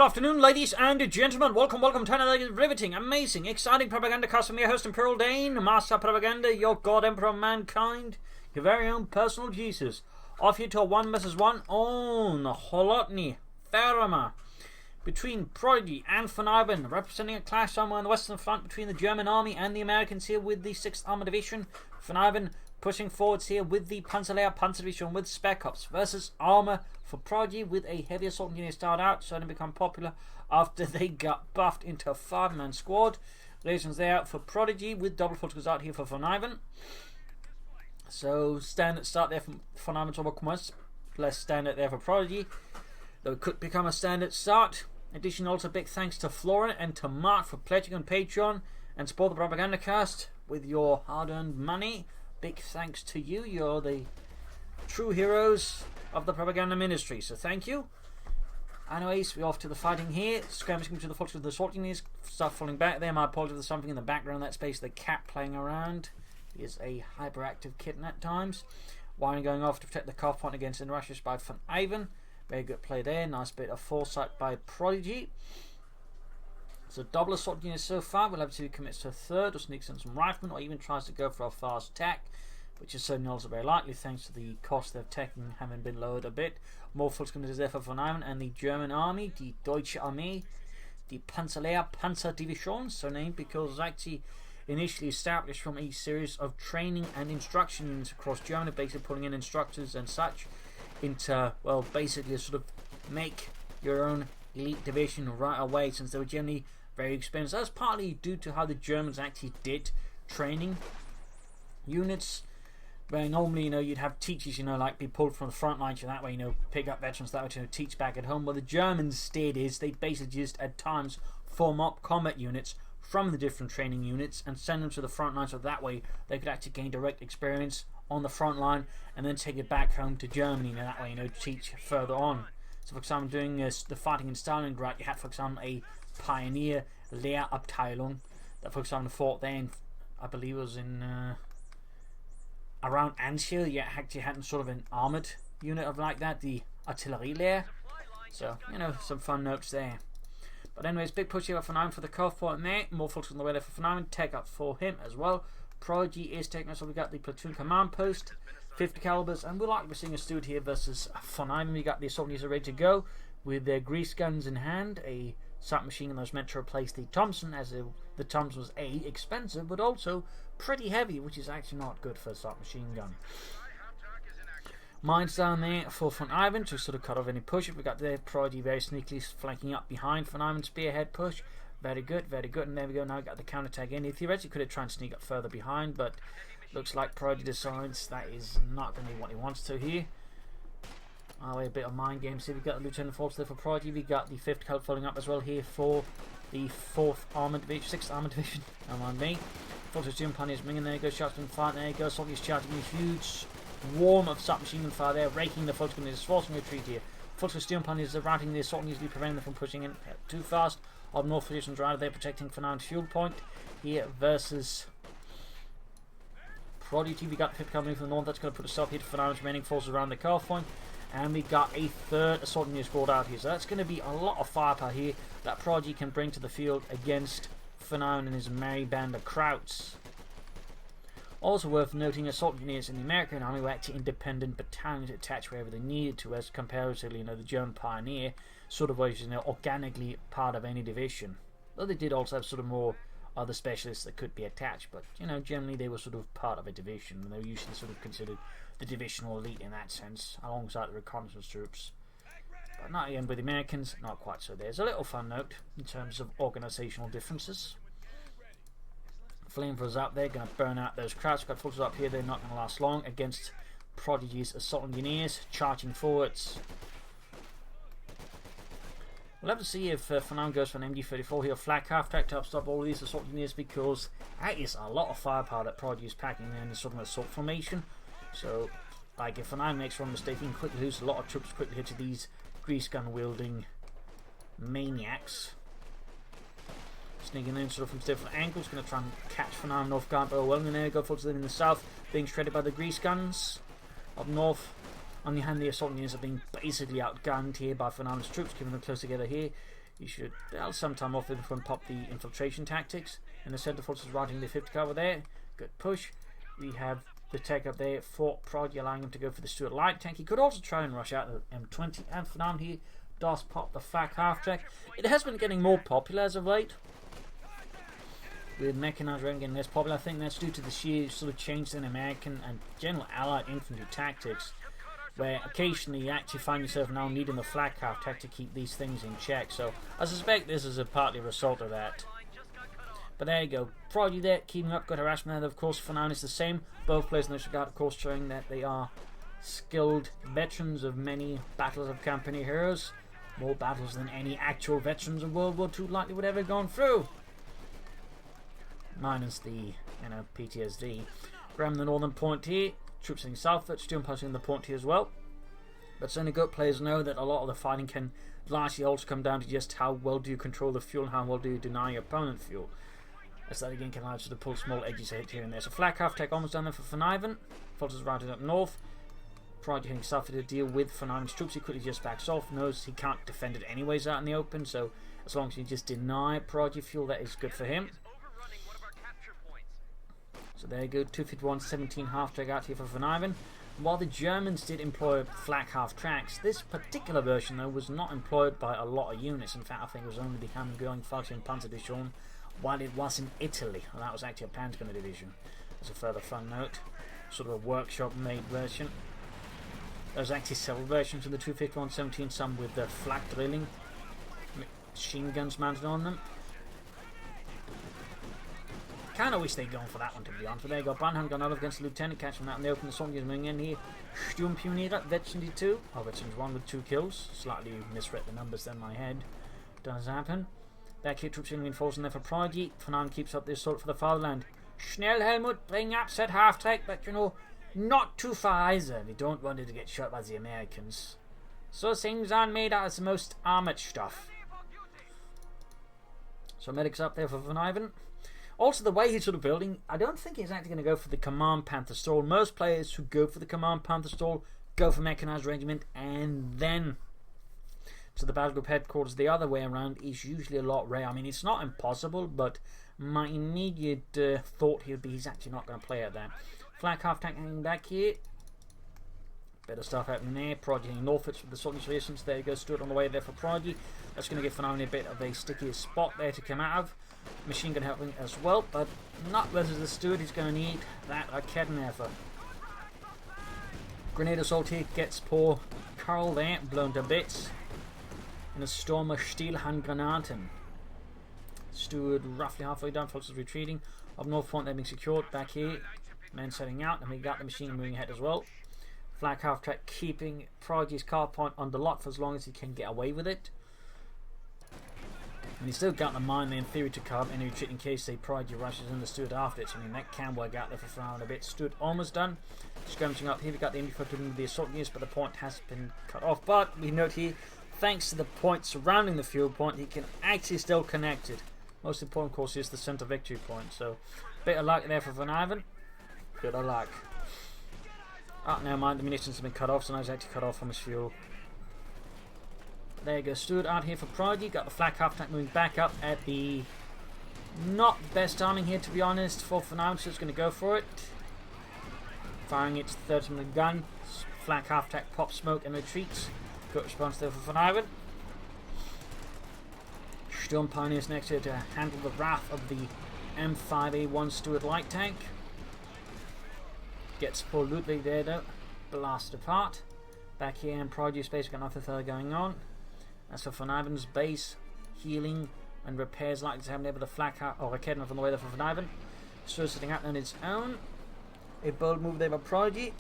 afternoon, ladies and gentlemen. Welcome to another riveting, amazing, exciting Propagandacast from your host, Imperial Dane, Master Propaganda, your God Emperor of Mankind, your very own personal Jesus. Off here to a 1 vs 1 on Kholodny Ferma between Prod1gy and Vonivan, representing a clash somewhere on the Western Front between the German Army and the Americans here with the 6th Armored Division. Vonivan pushing forwards here with the Panzer Division with Spec Ops versus Armour for Prod1gy with a heavy assault engineer start out, starting to become popular after they got buffed into a 5-man squad. Relations there for Prod1gy with double focus out here for Vonivan. So standard start there from Vonivan's overcomers, less standard there for Prod1gy, though it could become a standard start. In addition, also big thanks to Flora and to Mark for pledging on Patreon and support the Propagandacast with your hard-earned money. Big thanks to you. You're the true heroes of the propaganda ministry, so thank you. Anyways, we're off to the fighting here. Skirmishing to the footage of the assault units. Start falling back there. My apologies, there's something in the background of that space. The cat playing around. He is a hyperactive kitten at times. Wiring going off to protect the cuff point against in rushes by Vonivan. Very good play there. Nice bit of foresight by Prod1gy. So double assault units so far. We'll have to see who commits to a third or sneaks in some riflemen or even tries to go for a fast attack, which is certainly also very likely thanks to the cost of attacking having been lowered a bit. More Volkskammer there for Vonivan and the German Army, die Deutsche Armee, die Panzerdivision, so named because it was actually initially established from a series of training and instruction units across Germany, basically pulling in instructors and such into, well, basically a sort of make your own elite division right away, since they were generally very expensive. That's partly due to how the Germans actually did training units, where normally, you'd have teachers, like be pulled from the front lines, that way, pick up veterans that way to teach back at home. What the Germans did is they basically just at times form up combat units from the different training units and send them to the front line, so that way they could actually gain direct experience on the front line and then take it back home to Germany, and that way, teach further on. So for example, doing the fighting in Stalingrad, you had for example a pioneer Lehrabteilung that for example fought there in, I believe it was in around Anzio. You actually had sort of an armoured unit of like that, the Artillerie. So, some fun notes there. But anyways, big push here for Vonivan for the cuff point there. More folks on the way there for Vonivan. Take up for him as well. Prod1gy is taking us. So we got the platoon command post, 50 calibers, and we're likely seeing a Stewart here versus Vonivan. We got the assault units ready to go with their grease guns in hand. A submachine gun that was meant to replace the Thompson, as the Thompson was expensive, but also pretty heavy, which is actually not good for a submachine gun. Mines down there for Vonivan to sort of cut off any push. We got there Prod1gy very sneakily flanking up behind Vonivan, spearhead push. Very good, very good. And there we go. Now we got the counterattack in. He theoretically could have tried to sneak up further behind, but looks like Prod1gy decides that is not going to be what he wants to here. A bit of mind games here. We got the Lieutenant Force there for Prod1gy. We got the 5th caliber following up as well here for the 4th Armoured Division, 6th Armoured Division. Come on, me. Forces Jim Pioneers bringing there. Goes shots in fire. There goes. Soldiers charging a huge swarm of submachine gun fire there, raking the Volkskammer, forcing retreat here. Forces Steel Pioneers are routing the assault, usually preventing them from pushing in too fast. Up north positions right there, protecting Vonivan's fuel point here versus Prod1gy. We got the 5th coming from the north. That's going to put a stop here to Vonivan's remaining forces around the cuff point. And we got a 3rd assault unit squad out here. So that's going to be a lot of firepower here that Prod1gy can bring to the field against Vonivan and his merry band of krauts. Also worth noting, assault units in the American Army were actually independent battalions attached wherever they needed to, as comparatively, the German Pioneer sort of was, organically part of any division. Though they did also have sort of more other specialists that could be attached, but, generally they were sort of part of a division, and they were usually sort of considered the divisional elite in that sense, alongside the reconnaissance troops. But not again with the Americans, not quite so. There's a little fun note in terms of organisational differences. Flamethrowers up there, going to burn out those crowds. Got forces up here, they're not going to last long against Prod1gy's assault engineers charging forwards. We'll have to see if Vonivan goes for an MG34 here, flak half track to help stop all of these assault engineers, because that is a lot of firepower that Prod1gy is packing in this sort of assault formation. So, like, if Vonivan makes one mistake, he can quickly lose a lot of troops quickly here to these grease gun wielding maniacs. Sneaking in sort of from different angles, going to try and catch Vonivan off guard, but well, and there go for them in the south, being shredded by the grease guns. Up north, on the hand, the assault units are being basically outgunned here by Vonivan's troops, keeping them close together here. You should some time off before and pop the infiltration tactics. And the centre forces routing the 50 cover there. Good push. We have the tech up there for Prod1gy, allowing him to go for the Stuart light tank. He could also try and rush out the M20. And for now he does pop the flak half-track. It has been getting more popular as of late, with mechanized raiding getting less popular. I think that's due to the sheer sort of change in American and general Allied infantry tactics, where occasionally you actually find yourself now needing the flak half-track to keep these things in check. So I suspect this is partly a result of that. But there you go. Prod1gy there, keeping up good harassment. And of course, for now it's the same. Both players in this regard, of course, showing that they are skilled veterans of many battles of campaign heroes. More battles than any actual veterans of World War II likely would ever have gone through. Minus the, PTSD. Grabbing the northern point here. Troops heading southward, still imposing the point here as well. But certainly good players know that a lot of the fighting can largely also come down to just how well do you control the fuel and how well do you deny your opponent fuel. As that again can allow you to pull small edges here and there. So flak half-track almost done there for Vonivan. Forces routed up north. Prod1gy heading south to deal with Vonivan's troops. He quickly just backs off. Knows he can't defend it anyways out in the open. So as long as you just deny Prod1gy fuel, that is good for him. So there you go, 251-17 half-track out here for Vonivan. While the Germans did employ flak half-tracks, this particular version though was not employed by a lot of units. In fact, I think it was only the Hammergurling Falchion Panzerdivision, while it was in Italy. Well, that was actually a Panzergunner division. As a further fun note, sort of a workshop-made version. There's actually several versions of the 251-17, some with the flak drilling machine guns mounted on them. Kind of wish they'd gone for that one, to be honest. But there you go. Banham gone out against the Lieutenant, catching that in the open. The soldiers moving in here. Sturmpionierer, Veteran 2. Oh, Veteran's 1 with 2 kills. Slightly misread the numbers then in my head. Does happen. Back here, troops in reinforcing there for Prod1gy. Vonivan keeps up the assault for the fatherland. Schnell, Helmut, bring up, set half-track, but not too far either. We don't want it to get shot by the Americans. So things aren't made out of the most armoured stuff. So medics up there for Vonivan. Also, the way he's sort of building, I don't think he's actually going to go for the Command Panther stall. Most players who go for the Command Panther stall go for Mechanized Regiment and then to the Battle Group Headquarters. The other way around is usually a lot rare. I mean, it's not impossible, but my immediate thought here would be he's actually not going to play at that. Flak half-tank hanging back here. Better stuff happening there. Prod1gy heading northwards with the Soldiers Resistance. There you go, Stuart on the way there for Prod1gy. That's going to give Vonivan a bit of a stickier spot there to come out of. Machine gun helping as well, but not versus the Stuart. He's going to need that Raketenwerfer. Grenade assault here gets poor Karl there blown to bits in a storm of Stielhandgranaten. Stuart roughly halfway down, forces retreating. Up north point they're being secured. Back here, men setting out, and we got the machine gun moving ahead as well. Flak half-track keeping Prod1gy's car point under lock for as long as he can get away with it. And he's still got the mine there in theory to carve any retreat in case they Prod1gy rushes in the Stuart after it. So I mean that can work out there for Vonivan a bit. Stuart almost done. Skirmishing up here, we got the infantry doing the assault units, but the point has been cut off. But we note here, thanks to the point surrounding the fuel point, he can actually still connect it. Most important, of course, is the center victory point. So bit of luck there for Vonivan. Bit of luck. Oh, never mind, the munitions have been cut off, so now he's actually cut off from his fuel. There you go, Stuart out here for Prod1gy. Got the flak half-tank moving back up at the not best timing here, to be honest, for Vonivan, so it's going to go for it. Firing its 30mm gun. Flak half-tank pops smoke and retreats. Good response there for Vonivan. Storm Pioneers next here to handle the wrath of the M5A1 Stuart light tank. Gets poor Ludwig there though. Blasted apart. Back here in Prod1gy space, got nothing further going on. As for Vonivan's base, healing and repairs likely to happen there with the flak or Raketenwerfer on the way there for Vonivan. Still sitting out on its own. A bold move there by Prod1gy.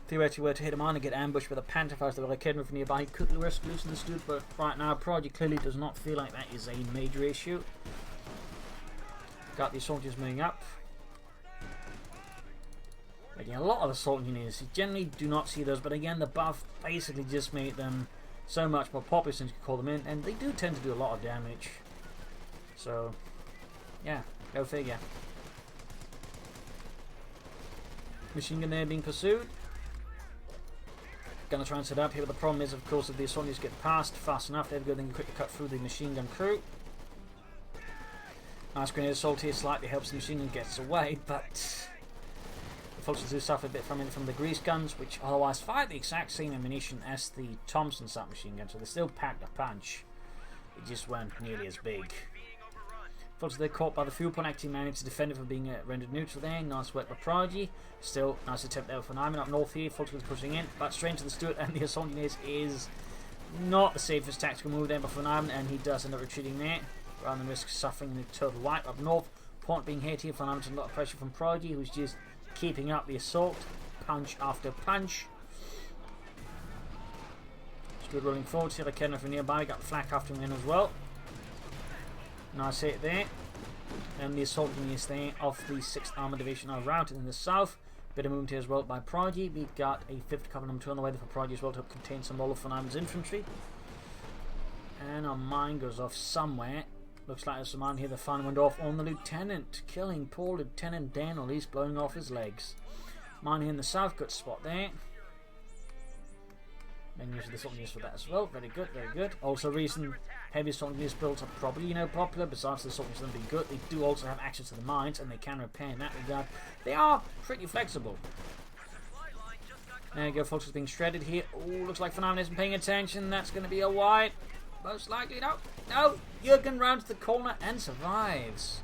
Theoretically, were to hit him on and get ambushed with a Panzerfaust or a Raketenwerfer nearby, he could risk losing the Stuart, but right now Prod1gy clearly does not feel like that is a major issue. Got the soldiers moving up. Making a lot of assault units. You generally do not see those, but again, the buff basically just made them so much more popular since you can call them in, and they do tend to do a lot of damage. So, yeah, go figure. Machine gun there being pursued. Gonna try and set up here, but the problem is, of course, if the assaulters get past fast enough, they've got to quickly cut through the machine gun crew. Nice grenade assault here, slightly helps the machine gun gets away, but the Vultures do suffer a bit from the grease guns, which otherwise fire the exact same ammunition as the Thompson submachine gun, so they still packed a punch. It just weren't nearly as big. Vultures they're caught by the fuel point, actually managed to defend it from being rendered neutral there. Nice work by Prod1gy. Still, nice attempt there for Vonivan up north here. Vultures pushing in, but straight to the Stuart and the assault units is not the safest tactical move there by Vonivan, and he does end up retreating there rather than risk suffering the total wipe up north. Point being hit here. Vonivan's a lot of pressure from Prod1gy, who's just keeping up the assault, punch after punch. Stuart rolling forward here. The Kholodny from nearby got the flak after him in as well. Nice hit there. And the assault units there of the 6th Armoured Division are routed in the south. Bit of movement here as well by Prod1gy. We've got a 5th Company number 2 on the way there for Prod1gy as well to contain some all of Vonivan's infantry. And our mine goes off somewhere. Looks like there's a mine here. The fun went off on the lieutenant, killing poor Lieutenant Daniel. He's blowing off his legs. Mine here in the south, good spot there. And use the assault units for that as well. Very good, very good. Also, recent heavy assault units builds are probably popular. Besides the assault units being good, they do also have access to the mines, and they can repair in that regard. They are pretty flexible. There you go, folks. It's being shredded here. Oh, looks like Vonivan isn't paying attention. That's going to be a wide. Most likely, no. No, Jürgen rounds the corner and survives.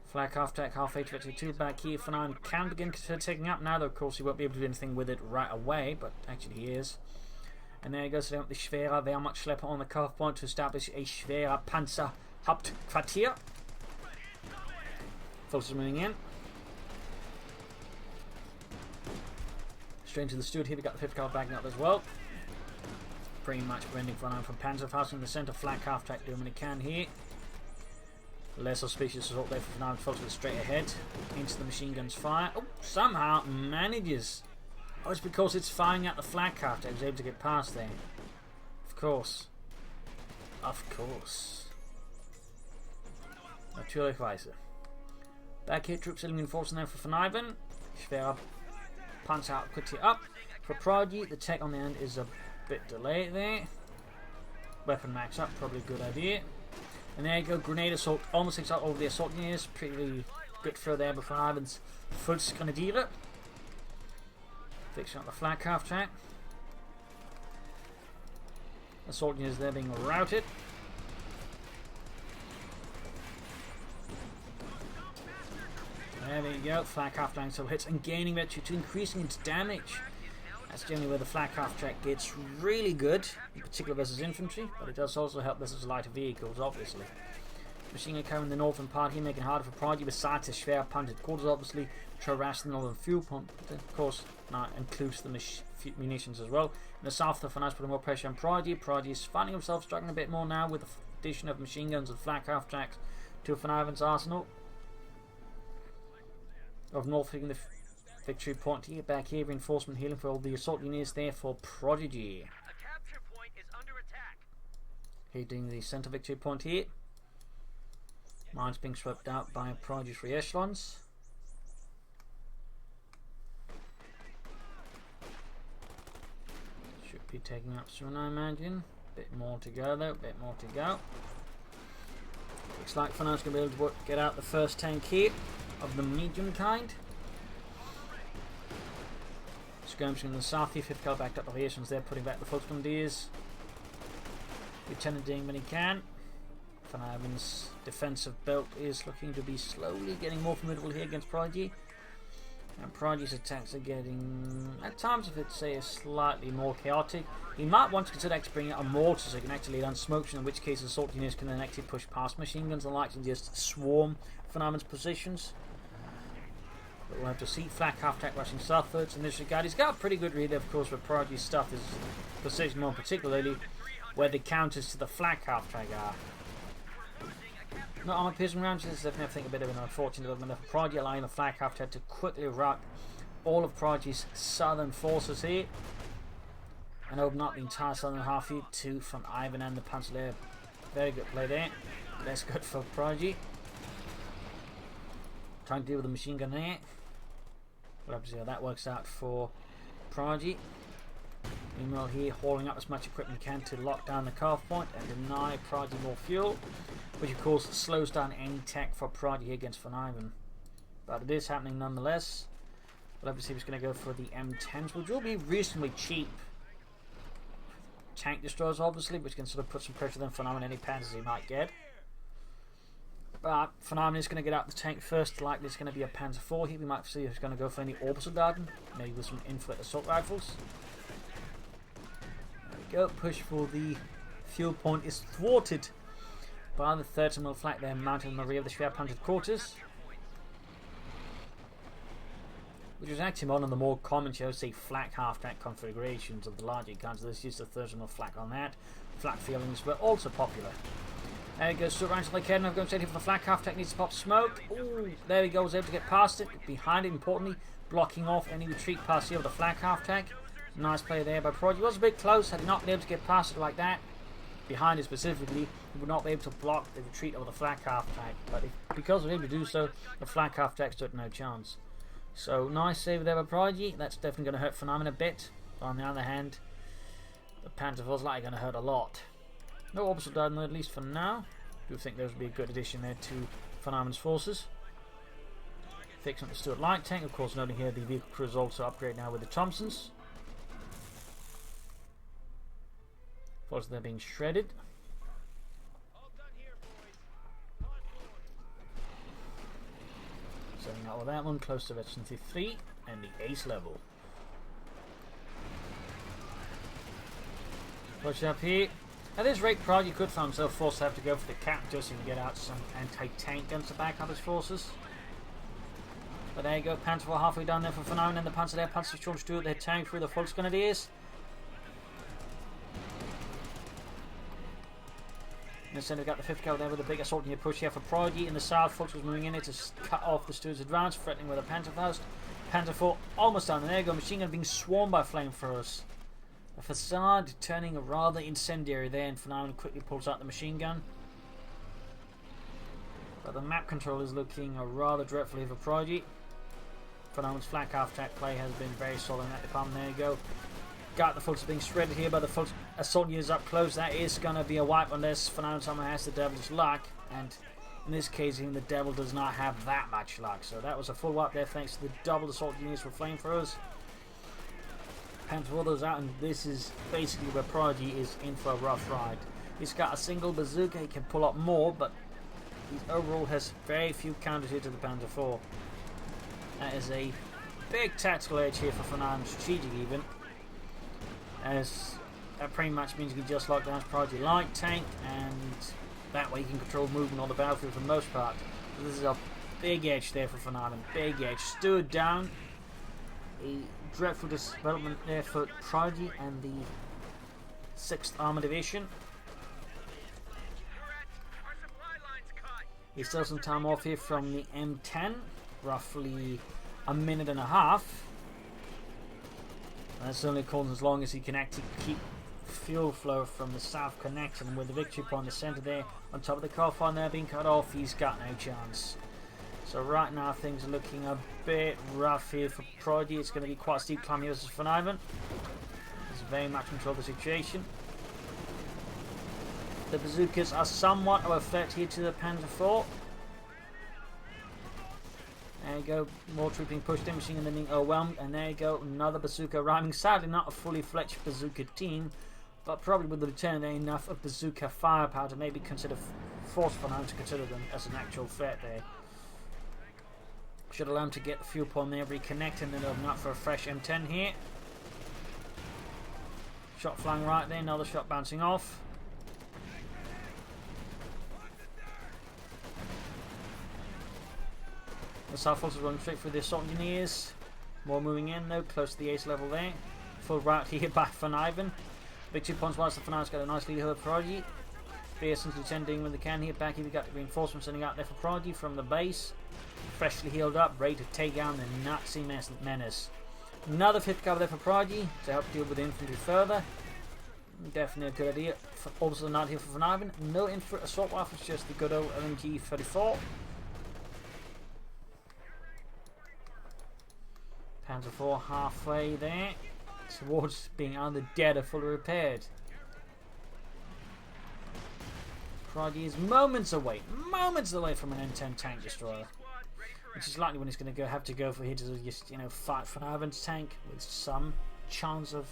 Flak half tech, half 8 back here. Vonivan can begin taking up now, though of course he won't be able to do anything with it right away, but actually he is. And there he goes down with the Schwerer Wehrmachtschlepper on the cutoff point to establish a Schwerer Panzer Hauptquartier. Forces moving in. Straight into the Stuart here, we got the 5th car backing up as well. Pretty much preventing Vonivan from Panzerfaust in the centre. Flak half track doing what he can here. Less auspicious assault there for Vonivan. Focuses straight ahead into the machine gun's fire. Oh, somehow manages. Oh, it's because it's firing at the flak half track. He was able to get past there. Of course. Of course. Natürlichweise. Back here, troops are reinforcing there for Vonivan. Schwerer Panzer out quickly up. For Prod1gy, the tech on the end is a bit delayed there. Weapon max up, probably a good idea. And there you go, grenade assault almost takes out over the assault units. Pretty good throw there before Vonivan's first grenadier. Fixing up the flak half track. Assault units there being routed. There we go, flak half track still hits and gaining virtue to increasing its damage. That's generally where the flak half track gets really good, in particular versus infantry, but it does also help versus lighter vehicles, obviously. Machine gun carrying the northern part here, making it harder for Prod1gy, besides the schwer punted quarters, obviously, to harass the northern fuel pump. But of course, now includes the munitions as well. In the south, the finance putting more pressure on Prod1gy. Prod1gy is finding himself struggling a bit more now with the addition of machine guns and flak half tracks to Vonivan's arsenal. Of north taking the victory point here, back here, reinforcement healing for all the assault units there for Prod1gy. Hitting the center victory point here. Mines being swept out by Prod1gy's re-echelons. Should be taking up soon, I imagine. Bit more to go though, bit more to go. Looks like Vonivan's going to be able to get out the first tank here of the medium kind. Skirmishing in the south here, 5th car backed up operations there, putting back the Volksgrenadiers. Lieutenant doing when he can. Vonivan's defensive belt is looking to be slowly getting more formidable here against Prod1gy. And Prod1gy's attacks are getting, at times if it's say slightly more chaotic. He might want to consider actually bringing out a mortar so he can actually land smoke, in which case assault units can then actually push past machine guns and likely just swarm Vonivan's positions. But we'll have to see. Flak half track rushing southwards in this regard. He's got a pretty good read there, of course, where Prod1gy's stuff is positioned more particularly where the counters to the flak half track are. Not armoured piercing rounds, this is definitely I think a bit of an unfortunate development for Prod1gy, allowing the flak half track to quickly rout all of Prod1gy's southern forces here and open up the entire southern half here to Vonivan and the Panzer. Very good play there. That's good for Prod1gy. Trying to deal with the machine gun there. We'll have to see how that works out for Prod1gy. Meanwhile here, hauling up as much equipment you can to lock down the carve point and deny Prod1gy more fuel, which of course slows down any tech for Prod1gy against Vonivan. But it is happening nonetheless. We'll have to see if he's going to go for the M10s, which will be reasonably cheap tank destroyers, obviously, which can sort of put some pressure on Vonivan any panzers he might get. But Vonivan is going to get out the tank first. Likely it's going to be a Panzer IV here. We might see if he's going to go for any Obersoldaten, maybe with some infantry assault rifles. There we go. Push for the fuel point is thwarted by the 30mm flak there mounted on the rear of the Schwerpanzer quarters, which is actually one of the more common, shall we say, flak half-track configurations of the larger guns. There's just a 30mm flak on that. Flak feelings were also popular. There he goes, straight around to the Kholodny. I'm going straight here for the flak half-track, needs to pop smoke. Ooh, there he goes, able to get past it. Behind it, importantly, blocking off any retreat past here with the flak half-track. Nice play there by Prod1gy. Was a bit close, had he not been able to get past it like that, behind it specifically, he would not be able to block the retreat of the flak half-track. But because of him to do so, the flak half-track stood no chance. So, nice save there by Prod1gy. That's definitely going to hurt Vonivan a bit. But on the other hand, the Panzer IV's likely going to hurt a lot. No Obersoldaten though, at least for now. I do think those would be a good addition there to Vonivan's forces. Fixing up the Stuart Light Tank. Of course, noting here the vehicle crew is also upgraded now with the Thompsons. Forces they're being shredded. Setting out with that one, close to Veterancy 3 and the Ace level. Push up here. At this rate, Prod1gy could find himself forced to have to go for the cap just so he can get out some anti-tank guns to back up his forces. But there you go, Panzer IV halfway down there for Vonivan, and the Panzer there, Panzer Storm Stuart, their tank through the Volksgrenadiers. In the centre, we've got the 5th Cavalry there with a big assault near push here for Prod1gy. In the south, Volks was moving in here to cut off the Stuart's advance, threatening with a Panzerfaust. Panzer IV almost down, and there you go, machine gun being swarmed by flamethrowers. The facade turning rather incendiary there, and Vonivan quickly pulls out the machine gun. But the map control is looking rather dreadfully for Prod1gy. Vonivan's flak half-track play has been very solid in that department. There you go. Got the Volks being shredded here by the Volks assault units up close. That is going to be a wipe unless Vonivan somehow has the devil's luck. And in this case, even the devil does not have that much luck. So that was a full wipe there thanks to the double assault units with flamethrowers. Panzer all those out, and this is basically where Prod1gy is in for a rough ride. He's got a single bazooka, he can pull up more, but he overall has very few counters here to the Panzer IV. That is a big tactical edge here for Vonivan, strategic even, as that pretty much means he can just lock down his Prod1gy light tank, and that way he can control movement on the battlefield for the most part. So this is a big edge there for Vonivan, big edge. Stood down. A dreadful development there for Prod1gy and the 6th Armoured Division. He's still some time off here from the M10, roughly a minute and a half. That's only called as long as he can actually keep fuel flow from the south connected, and with the victory point in the centre there on top of the coal farm there being cut off, he's got no chance. So right now things are looking a bit rough here for Prod1gy. It's going to be quite a steep climb here versus Vonivan. He's very much control the situation. The bazookas are somewhat of a threat here to the Panzer IV. There you go, more troops being pushed in, machine gun being overwhelmed, and there you go, another bazooka arriving. Sadly not a fully fledged bazooka team, but probably with the return there enough of bazooka firepower to maybe consider force Vonivan to consider them as an actual threat there. Should allow him to get the fuel point there, reconnect, and then open up for a fresh M10 here. Shot flying right there, another shot bouncing off. The South Force is running straight through the assault engineers. More moving in though, close to the ace level there. Full route here by Vonivan. Victory points whilst the Vonivan's got a nice lead here with Prod1gy. Pearson's lieutenant when they can here. Back here we got the reinforcements sending out there for Prod1gy from the base. Freshly healed up, ready to take down the Nazi menace. Another 5th cover there for Prod1gy to help deal with the infantry further. Definitely a good idea. Also not here for Vonivan. No infantry assault rifles, just the good old LMG 34. Panzer IV halfway there towards being either dead or fully repaired. Prod1gy is moments away from an M10 tank destroyer, which is likely when he's going to have to go for here to just, you know, fight Vonivan's tank with some chance of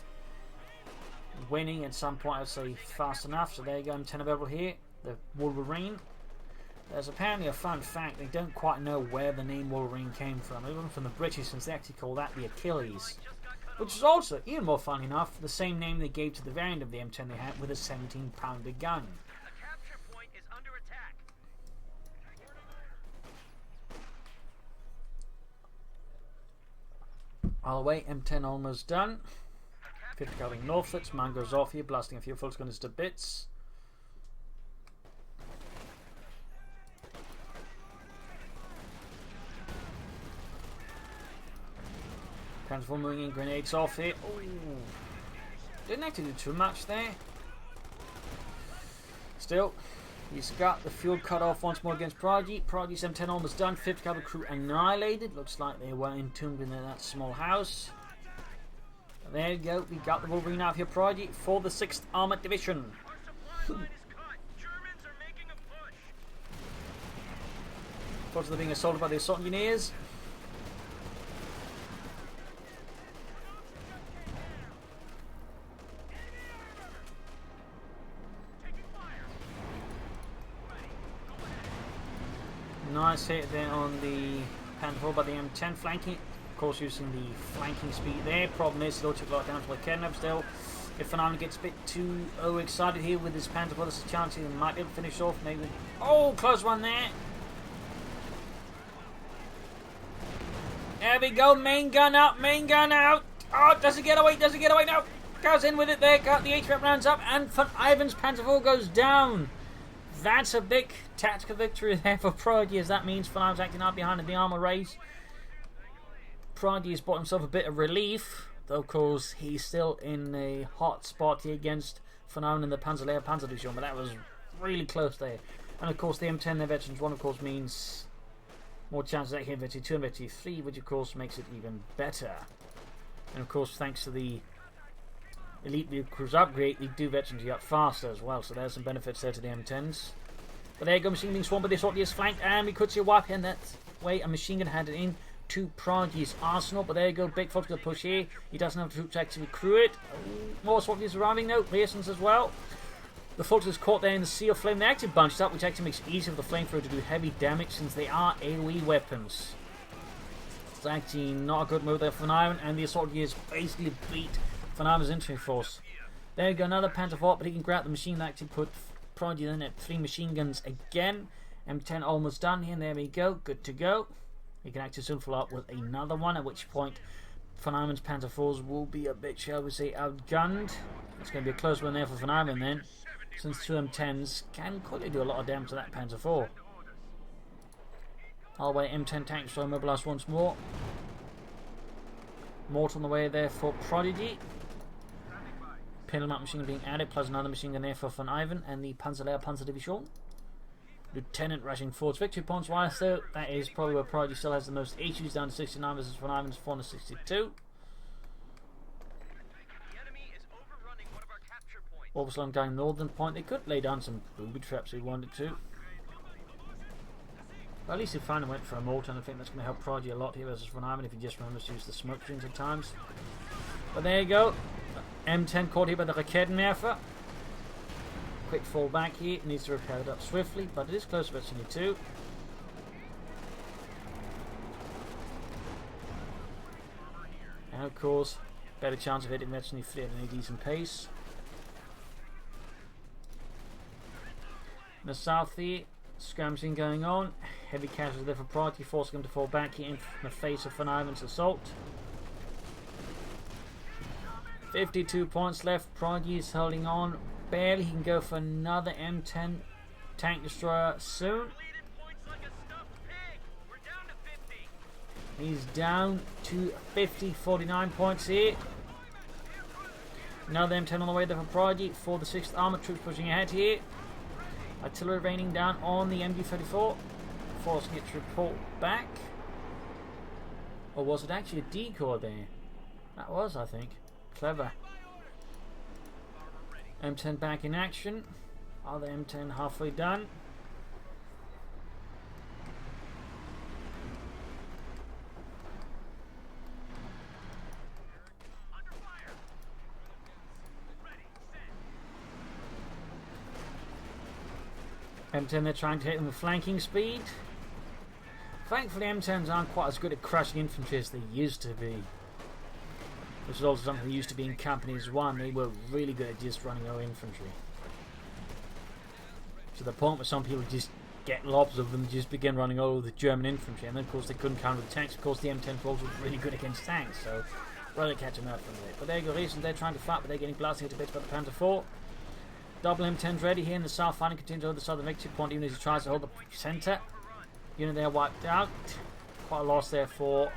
winning at some point. I'd say fast enough. So there you go, M10 available here, the Wolverine. There's apparently a fun fact, they don't quite know where the name Wolverine came from. It wasn't from the British, since they actually call that the Achilles, which is also, even more funny enough, the same name they gave to the variant of the M10 they had with a 17-pounder gun. All the way, M10 almost done. 50 covering northwards, man goes off here, blasting a few full gunners to bits. Panzer IV moving in, grenades off here. Ooh. Didn't actually do too much there. Still, he's got the fuel cut off once more against Prod1gy. Prod1gy's M10 almost done. 5th Cavalry crew annihilated. Looks like they were entombed in that small house. And there you go. We got the Wolverine out here, Prod1gy, for the 6th Armoured Division. Fortunately, they're being assaulted by the assault engineers. Nice hit there on the Panzer IV by the M10 flanking. Of course, using the flanking speed there. Problem is, still took a lot down to the Kholodny. Still, if Vonivan gets a bit too excited here with his Panzer IV, there's a chance he might be able to finish off. Maybe. Oh, close one there. There we go. Main gun out. Main gun out. Oh, does it get away? Does it get away? No. Goes in with it there. Got the HVAP rounds up, and Vonivan's Panzer IV goes down. That's a big tactical victory there for Prod1gy, as that means Vonivan's acting out behind in the armour race. Prod1gy has bought himself a bit of relief, though of course he's still in a hot spot here against Vonivan in the Panzer Division, but that was really close there. And of course the M10 their veterans 1 of course means more chances at hitting Infantry 2 and Infantry 3, which of course makes it even better. And of course thanks to the Elite Vehicles upgrade, they do veterans up faster as well, so there's some benefits there to the M10s. But there you go, machine being swarmed by the assault is flanked, and we could see a wipe in that way. A machine gun handed in to Prod1gy's arsenal, but there you go, big foot's going to push here. He doesn't have troops to actually recruit it. More assault is arriving now, Pearson's as well. The Fulks is caught there in the sea of flame. They actually bunched up, which actually makes it easier for the flamethrower to do heavy damage since they are AoE weapons. It's actually not a good move there for Vonivan, and the assault is basically beat Vonivan's infantry force. There you go, another Panzer IV, but he can grab the machine that actually put Prod1gy in at 3 machine guns again. M10 almost done here, and there we go, good to go. He can actually soon follow up with another one, at which point Vonivan's Panzer IVs will be a bit, shall we say, outgunned. It's going to be a close one there for Vonivan then, since 2 M10s can quickly do a lot of damage to that Panzer IV. All the way, M10 tank destroyer mobilised once more. Mortar on the way there for Prod1gy. Pinelmap machine gun being added, plus another machine gun there for Vonivan and the Panzer Division. Lieutenant rushing forwards. Victory points wise though, that is probably where Prod1gy still has the most HUs, down to 69 versus Vonivan's 462. Overslung down northern point. They could lay down some booby traps if they wanted to. But at least they finally went for a mortar, and I think that's going to help Prod1gy a lot here versus Vonivan if he just remembers to use the smoke screens at times. But there you go. M10 caught here by the Raketenwerfer. Quick fall back here. Needs to repair it up swiftly, but it is close to Veteran 2. And of course, better chance of hitting Veteran 3 at any decent pace. In the south here, skirmishing going on. Heavy casualties there for Prod1gy, forcing him to fall back here in the face of Vonivan's assault. 52 points left. Prod1gy is holding on. Barely. He can go for another M10 tank destroyer soon. He's down to 50, 49 points here. Another M10 on the way there for Prod1gy for the 6th Armoured troops pushing ahead here. Artillery raining down on the MG34. Forcing it to report back. Or was it actually a decoy there? That was, I think. Clever. M10 back in action. Other M10 halfway done. M10, they're trying to hit them with flanking speed. Thankfully, M10s aren't quite as good at crushing infantry as they used to be. Which is also something they used to be in Companies 1. They were really good at just running our infantry. To the point where some people just get lobs of them and just begin running all over the German infantry. And then, of course, they couldn't counter the tanks. Of course, the M10 were also really good against tanks. So, really catching up from there. But there you go. Reason they're trying to fight, but they're getting blasted to bits by the Panther 4. Double M10's ready here in the south, fighting continues over the southern victory point, even as he tries to hold the centre. Unit there wiped out. Quite a loss there for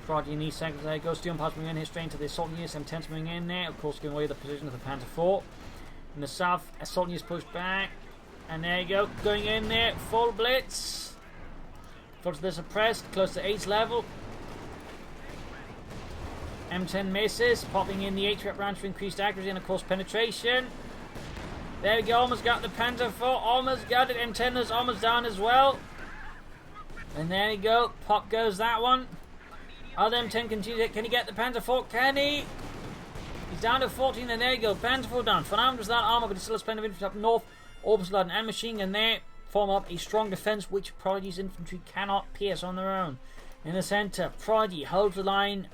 Prod1gy in East seconds. There goes Steel Pass moving in here straight into the Assault Units. M10's moving in there, of course, giving away the position of the Panther 4. In the south, Assault Units pushed back. And there you go, going in there, full blitz. Close to the suppressed, close to 8th level. M10 misses, popping in the H-Rep round for increased accuracy and, of course, penetration. There we go, almost got the Panther 4, almost got it. M10 is almost down as well. And there you go, pop goes that one. Other M10 continues, can he get the Panther 4? Can he? He's down to 14, and there you go, Panther 4 down. Phenomenal was that armour, but he still has plenty of infantry up north. Orbis Laden and machine gun there form up a strong defence which Prod1gy's infantry cannot pierce on their own. In the centre, Prod1gy holds the line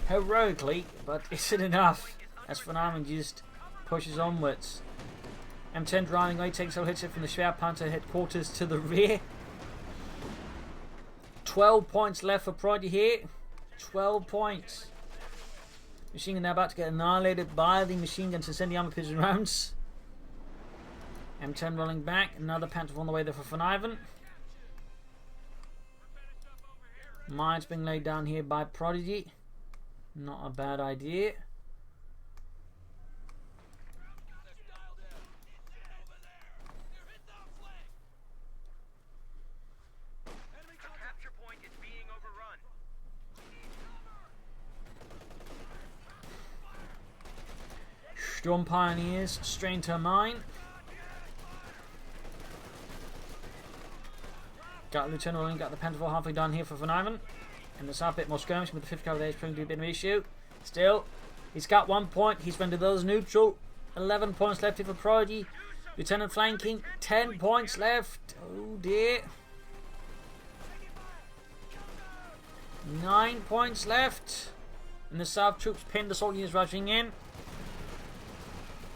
heroically, but is it enough? As Vonivan just pushes onwards. M10 driving away, takes several hits from the Schwerpanzer headquarters to the rear. 12 points left for Prod1gy here. 12 points. Machine gun now about to get annihilated by the machine guns to send the armor piercing rounds. M10 rolling back. Another Panther on the way there for Vonivan. Mines being laid down here by Prod1gy. Not a bad idea. Storm Pioneers straight to a mine. Got Lieutenant William, got the Panther 4 halfway done here for Vonivan. And the south bit more skirmish with the 5th cavalry there is proving to be a bit of an issue. Still, he's got 1 point. He's rendered those neutral. 11 points left here for Prod1gy. Lieutenant flanking, 10 points left. Oh dear. 9 points left. And the south troops pinned the assault units rushing in.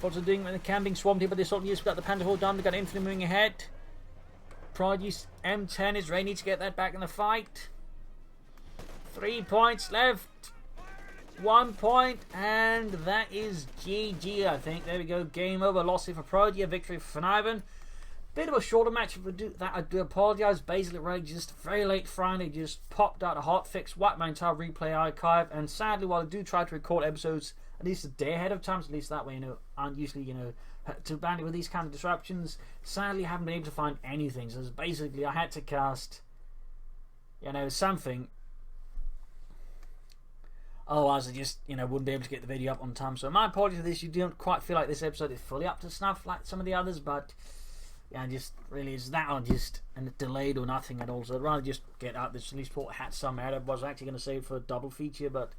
Also doing the camping swarmed here by the assault units. We've got the Panther 4 down. We've got infantry moving ahead. Prod1gy's M10 is ready to get that back in the fight. 3 points left. 1 point. And that is GG, I think. There we go. Game over. Loss here for Prod1gy. A victory for Vonivan. Bit of a shorter match. If we do that, I do apologise. Basically, right, just very late Friday, just popped out a hotfix, wiped my entire replay archive. And sadly, while I do try to record episodes at least a day ahead of time, so at least that way, aren't usually, to bandit with these kind of disruptions, sadly, I haven't been able to find anything. So basically, I had to cast, something. Otherwise, I just, wouldn't be able to get the video up on time. So my apologies for this. You don't quite feel like this episode is fully up to snuff like some of the others, but yeah, just really is that on just and delayed or nothing at all. So I'd rather just get out this at least put hat somewhere. I was actually going to save for a double feature, but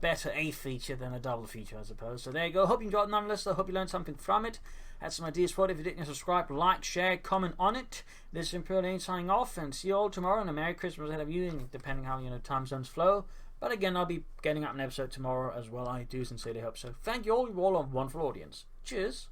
better a feature than a double feature, I suppose. So there you go. Hope you enjoyed it nonetheless. I hope you learned something from it. Had some ideas for it. If you didn't, subscribe, like, share, comment on it. This is Imperial Dane signing off, and see you all tomorrow. And a Merry Christmas ahead of you, depending how time zones flow. But again, I'll be getting up an episode tomorrow as well. I do sincerely hope so. Thank you all. You all have a wonderful audience. Cheers.